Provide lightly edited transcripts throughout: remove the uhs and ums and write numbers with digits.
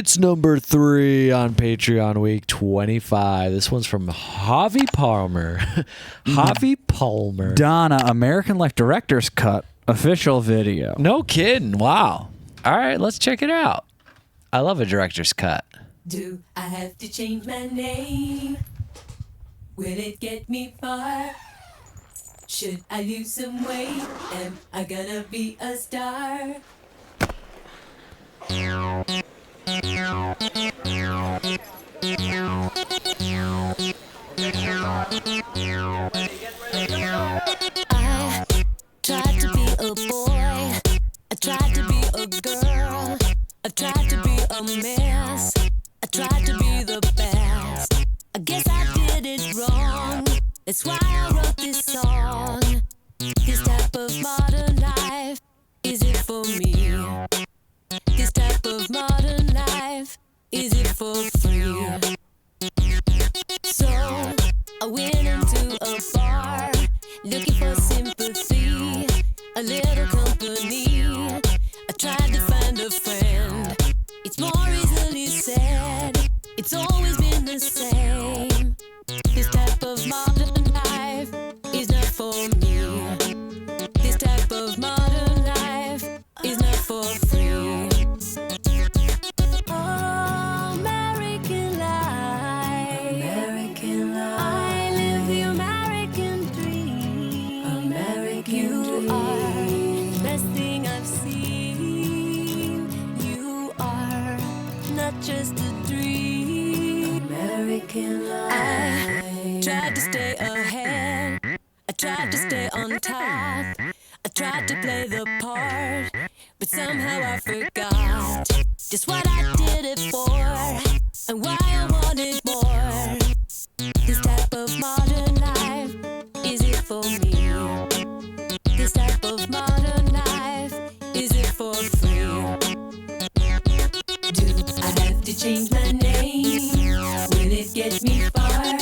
It's number 3 on Patreon week 25. This one's from Javi Palmer. Javi Palmer. Madonna, American Life Director's Cut official video. No kidding. Wow. All right, let's check it out. I love a director's cut. Do I have to change my name? Will it get me far? Should I lose some weight? Am I gonna be a star? I tried to be a boy, I tried to be a girl, I tried to be a mess, I tried to be the best. I guess I did it wrong, that's why I wrote this song. This type of modern life, is it for me? This type of modern life, is it for free? So I went into a bar, looking for sympathy, a little company. I tried to find a friend. It's more easily said, it's always been the same. This type of modern life is not for me. This type of modern life is not for free. Oh, American life, American life. I live the American dream. American dream. You are the best thing I've seen. You are not just a dream. American life. I tried to stay ahead. I tried to stay on top. I tried to play the part, but somehow I forgot just what I did it for and why I wanted more. This type of modern life, is it for me? This type of modern life, is it for free? Do I have to change my name? Will it get me far?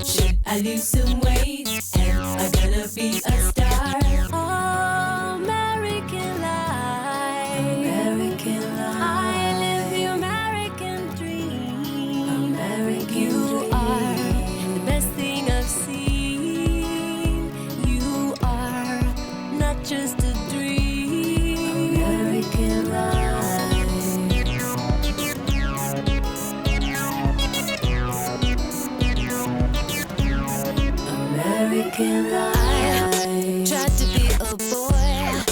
Should I lose some weight? Am I gonna be a star? Oh, American life, American life. I live the American dream. American you are the best thing I've seen. You are not just a dream. American life. American life. Tried to be a boy,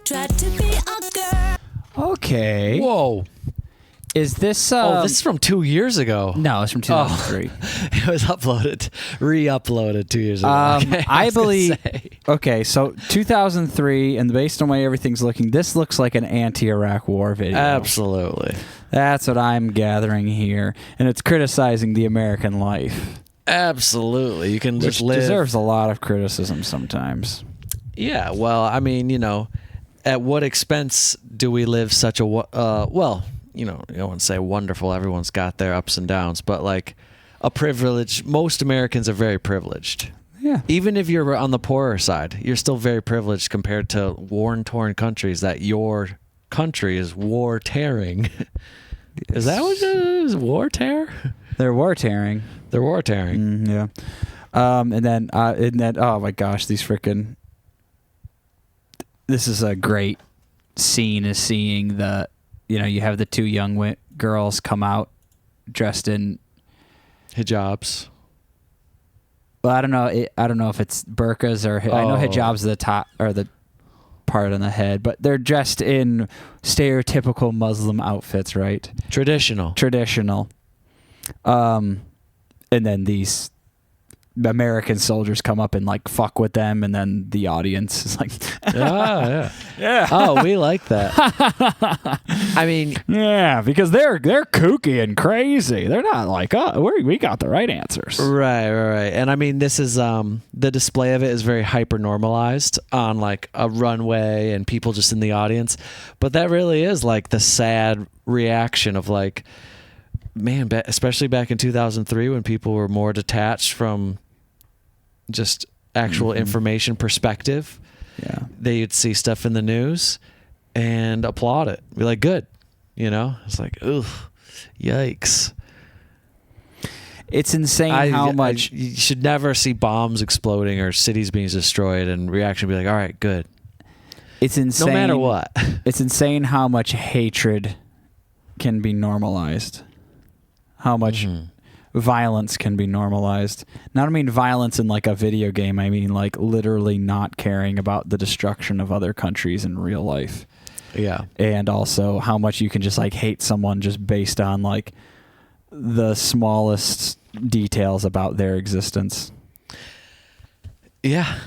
tried to be a girl. Okay. Whoa. Is this... Oh, this is from 2 years ago. No, it's from 2003. It was re-uploaded 2 years ago. Okay, I believe... Okay, so 2003, and based on the way everything's looking, this looks like an anti-Iraq war video. Absolutely. That's what I'm gathering here. And it's criticizing the American life. Absolutely. You can Which just live. deserves a lot of criticism sometimes. Yeah, well, I mean, at what expense do we live such a... well, you don't want to say wonderful. Everyone's got their ups and downs. But, like, a privilege... Most Americans are very privileged. Yeah. Even if you're on the poorer side, you're still very privileged compared to war-torn countries that your country is war-tearing. Is that what it is? War-tear? They're war-tearing. They're war-tearing. Yeah. And then, oh my gosh, these freaking... This is a great scene, is seeing the, you have the two young girls come out dressed in Hijabs. Well, I don't know if it's burqas or I know hijab's the top or the part on the head, but they're dressed in stereotypical Muslim outfits, right? Traditional. And then these American soldiers come up and like fuck with them, and then the audience is like, yeah. Oh, we like that. I mean, yeah, because they're kooky and crazy. They're not like, we got the right answers. Right. And I mean, this is the display of it is very hyper normalized on like a runway and people just in the audience, but that really is like the sad reaction of like, man, especially back in 2003 when people were more detached from just actual information perspective. Yeah. They'd see stuff in the news and applaud it. Be like, good. It's like, ugh. Yikes. It's insane how much. You should never see bombs exploding or cities being destroyed and reaction be like, all right, good. It's insane. No matter what. It's insane how much hatred can be normalized. How much violence can be normalized. Not I mean violence in like a video game. I mean like literally not caring about the destruction of other countries in real life. Yeah. And also how much you can just like hate someone just based on like the smallest details about their existence. Yeah.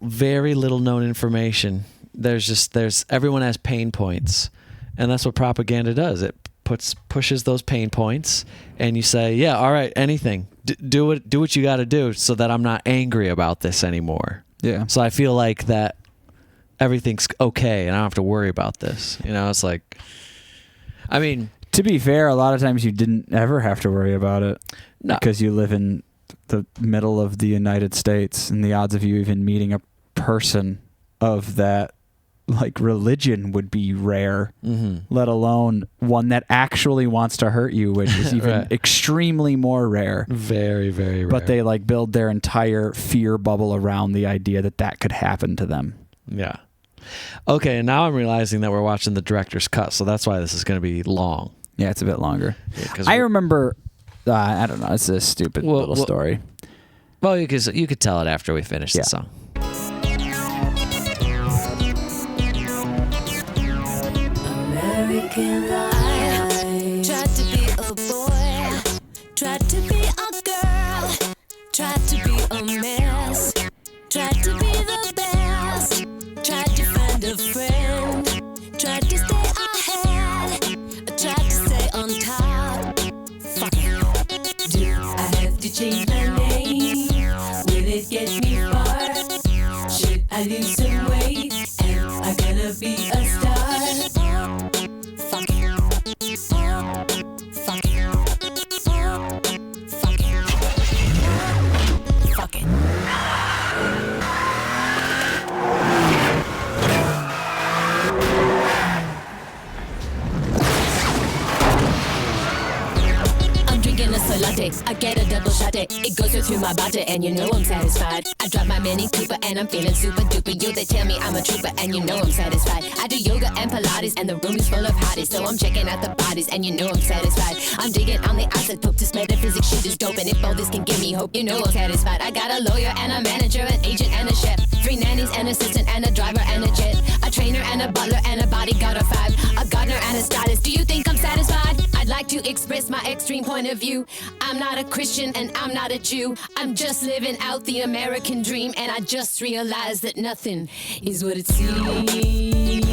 Very little known information. There's everyone has pain points, and that's what propaganda does. It pushes those pain points, and you say, yeah, all right, anything, do what you got to do so that I'm not angry about this anymore. Yeah. So I feel like that everything's okay and I don't have to worry about this. It's like, I mean, to be fair, a lot of times you didn't ever have to worry about it because you live in the middle of the United States, and the odds of you even meeting a person of that like religion would be rare, let alone one that actually wants to hurt you, which is even extremely more rare. Very, very rare. But they like build their entire fear bubble around the idea that could happen to them. Yeah. Okay, and now I'm realizing that we're watching the director's cut, so that's why this is going to be long. Yeah, it's a bit longer. Yeah, I remember, I don't know, it's a stupid little story. Well, you could tell it after we finish the song. American I tried to be a boy, tried to be a girl, tried to be a mess, tried to be the best, tried to find a friend, tried to stay ahead, tried to stay on top. Fuck it. Do I have to change my name? Will it get me far? Should I lose some weight? Am I gonna be a star? Fuck it. Fuck it. Fuck it. Fuck it. I'm drinking a soy latte. I get a double shot. It goes through my body, and you know I'm satisfied. I drive my Mini Cooper, and I'm feeling super duper. You they tell me I'm a trooper, and you know I'm satisfied. I do yoga and Pilates, and the room is full of hotties, so I'm checking out the bodies, and you know I'm satisfied. I'm digging on the outside poop. This metaphysics shit is dope, and if all this can give me hope, you know I'm satisfied. I got a lawyer and a manager, an agent and a chef, 3 nannies, an assistant and a driver and a jet, a trainer and a butler and a bodyguard of 5, a gardener and a stylist. Do you think I'm satisfied? I'd like to express my extreme point of view. I'm not a Christian and I'm not a Jew. I'm just living out the American dream, and I just realized that nothing is what it seems.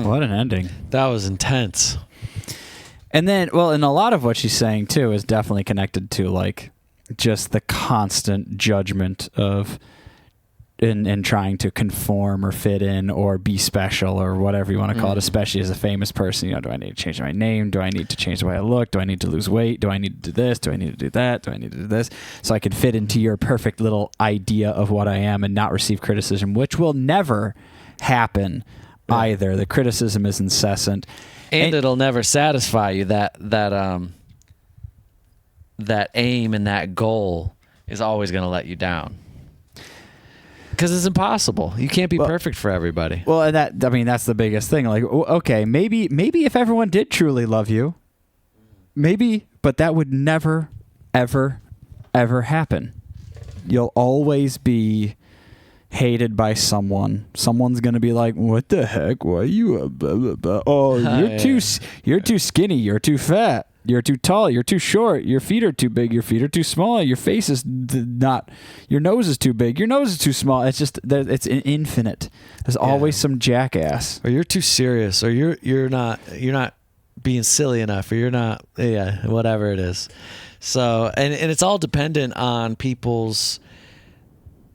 What an ending. That was intense. And then, well, and a lot of what she's saying too is definitely connected to like just the constant judgment of in trying to conform or fit in or be special or whatever you want to call it, especially as a famous person. Do I need to change my name? Do I need to change the way I look? Do I need to lose weight? Do I need to do this? Do I need to do that? Do I need to do this? So I can fit into your perfect little idea of what I am and not receive criticism, which will never happen either. The criticism is incessant. And it'll never satisfy you. That aim and that goal is always going to let you down. Because it's impossible. You can't be perfect for everybody. Well, and that's the biggest thing. Like, okay, maybe if everyone did truly love you, maybe, but that would never, ever, ever happen. You'll always be hated by someone. Someone's gonna be like, "What the heck? Why are you? Blah, blah, blah. Oh, you're too skinny. You're too fat. You're too tall. You're too short. Your feet are too big. Your feet are too small. Your face is not. Your nose is too big. Your nose is too small." It's just it's infinite. There's always some jackass. Or you're too serious. Or you're not being silly enough. Or you're not. Yeah, whatever it is. So and it's all dependent on people's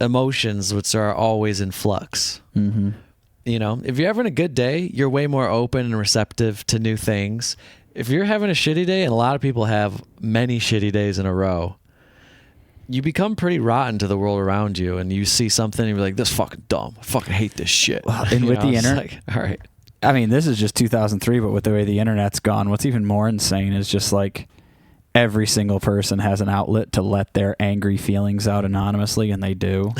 emotions, which are always in flux. Mm-hmm. You know, if you're having a good day, you're way more open and receptive to new things. If you're having a shitty day, and a lot of people have many shitty days in a row, you become pretty rotten to the world around you, and you see something and you're like, "This fucking dumb. I fucking hate this shit." Well, and with the internet, like, all right. I mean, this is just 2003, but with the way the internet's gone, what's even more insane is just like every single person has an outlet to let their angry feelings out anonymously, and they do.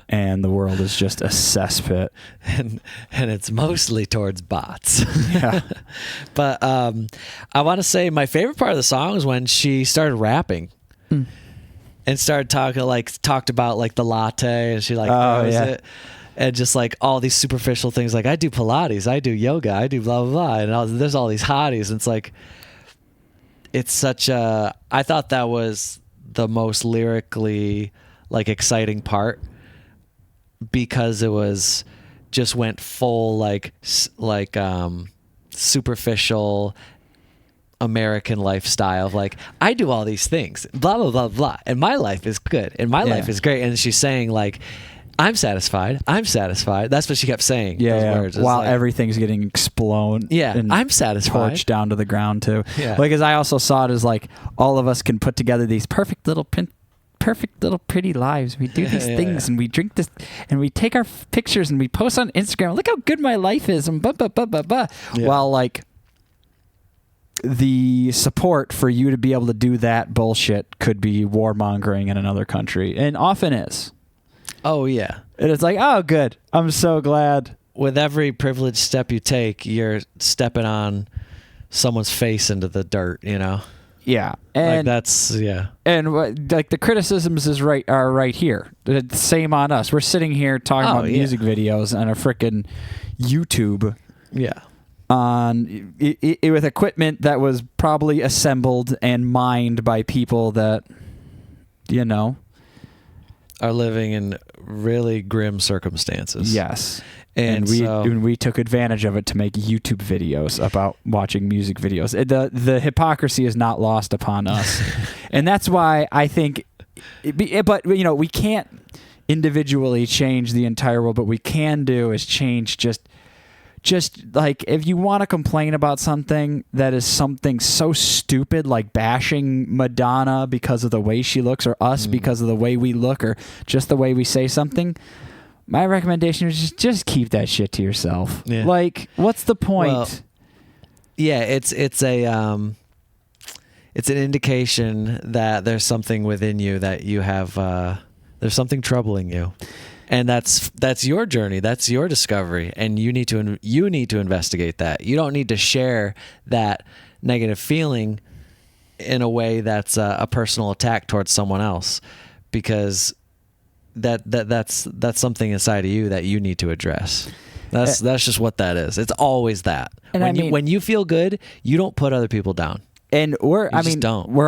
And the world is just a cesspit. And it's mostly towards bots. Yeah. But I want to say my favorite part of the song is when she started rapping and started talked about like the latte, and she throws it. And just like all these superficial things, like I do Pilates, I do yoga, I do blah, blah, blah. And there's all these hotties. And it's like, it's such a, I thought that was the most lyrically like exciting part, because it was just went full like superficial American lifestyle of like, I do all these things, blah, blah, blah, blah. And my life is good. And my life is great. And she's saying like, I'm satisfied. I'm satisfied. That's what she kept saying. Those words. While like, everything's getting exploded. Yeah, and I'm satisfied. Torched down to the ground too. Yeah. Like, as I also saw it as like all of us can put together these perfect little pretty lives. We do these things and we drink this and we take our pictures and we post on Instagram. Look how good my life is and blah, blah, blah, blah, blah. Yeah. While like the support for you to be able to do that bullshit could be warmongering in another country, and often is. Oh, yeah. And it's like, oh, good. I'm so glad. With every privileged step you take, you're stepping on someone's face into the dirt, you know? Yeah. And like that's, yeah. And like the criticisms are right here. The same on us. We're sitting here talking about music videos on a frickin' YouTube. Yeah. On with equipment that was probably assembled and mined by people that, you know, are living in really grim circumstances. Yes. And we took advantage of it to make YouTube videos about watching music videos. The hypocrisy is not lost upon us. And that's why I think but you know, we can't individually change the entire world, but we can do is change just like, if you want to complain about something that is something so stupid, like bashing Madonna because of the way she looks, or us because of the way we look, or just the way we say something, my recommendation is just keep that shit to yourself. Yeah. Like, what's the point? Well, yeah, it's an indication that there's something within you that you have there's something troubling you. And that's your journey. That's your discovery, and you need to investigate that. You don't need to share that negative feeling in a way that's a personal attack towards someone else, because that's something inside of you that you need to address. That's just what that is. It's always that. And when you feel good, you don't put other people down. And we're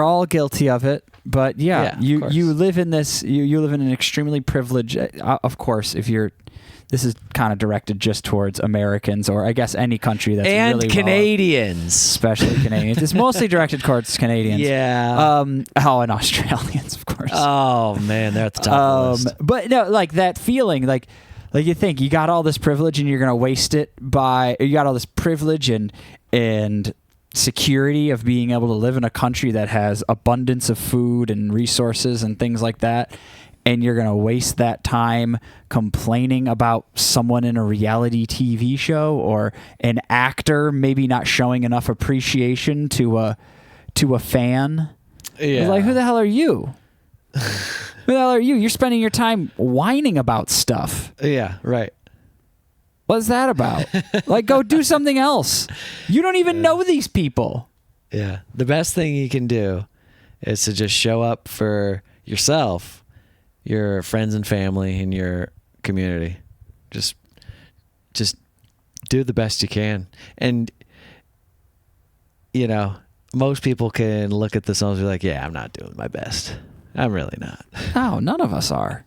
all guilty of it. But you live in this. You live in an extremely privileged. Of course, this is kind of directed just towards Americans, or I guess any country that's and really Canadians, especially Canadians. It's mostly directed towards Canadians. Yeah. And Australians, of course. Oh man, they're at the top of the list. But no, like that feeling, like you think you got all this privilege and you're gonna waste it you got all this privilege and security of being able to live in a country that has abundance of food and resources and things like that, and you're going to waste that time complaining about someone in a reality TV show or an actor maybe not showing enough appreciation to a fan. Yeah. It's like, who the hell are you? Who the hell are you? You're spending your time whining about stuff. Yeah, right. What's that about? Like, go do something else. You don't even know these people. Yeah. The best thing you can do is to just show up for yourself, your friends and family, and your community. Just do the best you can. And, you know, most people can look at this and be like, yeah, I'm not doing my best. I'm really not. No, none of us are.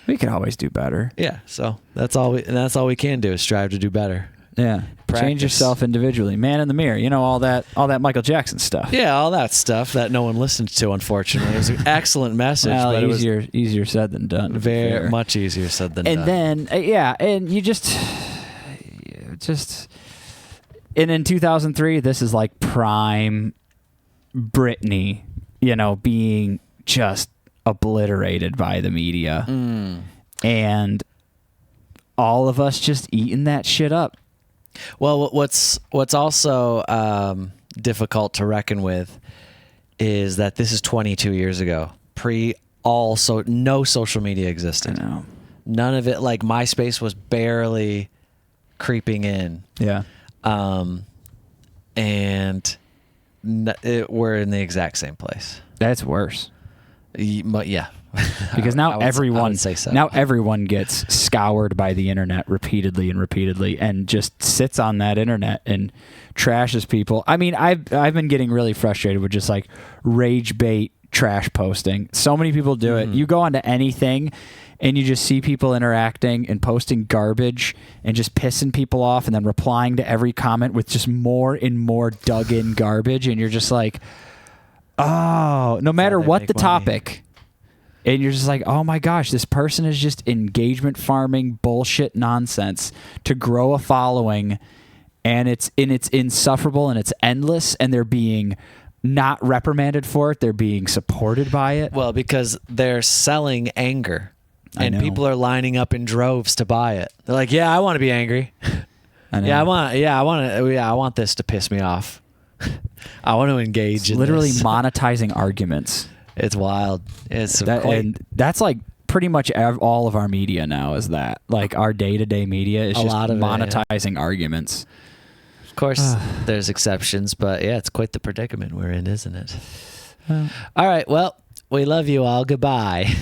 We can always do better. Yeah. So that's all we can do is strive to do better. Yeah. Practice. Change yourself individually. Man in the mirror. You know, all that Michael Jackson stuff. Yeah, all that stuff that no one listened to, unfortunately. It was an excellent message. Well, but easier said than done. Very much easier said than done. And then, and you just, and in 2003, this is like prime Britney, you know, being just obliterated by the media. And all of us just eating that shit up. Well, what's also difficult to reckon with is that this is 22 years ago. No social media existed. I know. None of it. Like MySpace was barely creeping in. Yeah. And we're in the exact same place. That's worse. Yeah. Because now I would everyone say so. now everyone gets scoured by the internet repeatedly and just sits on that internet and trashes people. I mean, I've been getting really frustrated with just like rage bait trash posting. So many people do it. You go onto anything and you just see people interacting and posting garbage and just pissing people off and then replying to every comment with just more and more dug in garbage, and you're just like, oh, no matter what the topic. And you're just like, oh my gosh, this person is just engagement farming bullshit nonsense to grow a following, and it's insufferable and it's endless, and they're being not reprimanded for it. They're being supported by it. Well, because they're selling anger, and know. people are lining up in droves to buy it. They're like, yeah, I want to be angry. I know. I want this to piss me off. I want to engage It's in literally this. monetizing arguments. It's wild. It's And that's like pretty much all of our media now is that. Like our day-to-day media is A just lot of it, yeah. monetizing arguments. Of course, there's exceptions, but yeah, it's quite the predicament we're in, isn't it? All right, well, we love you all. Goodbye.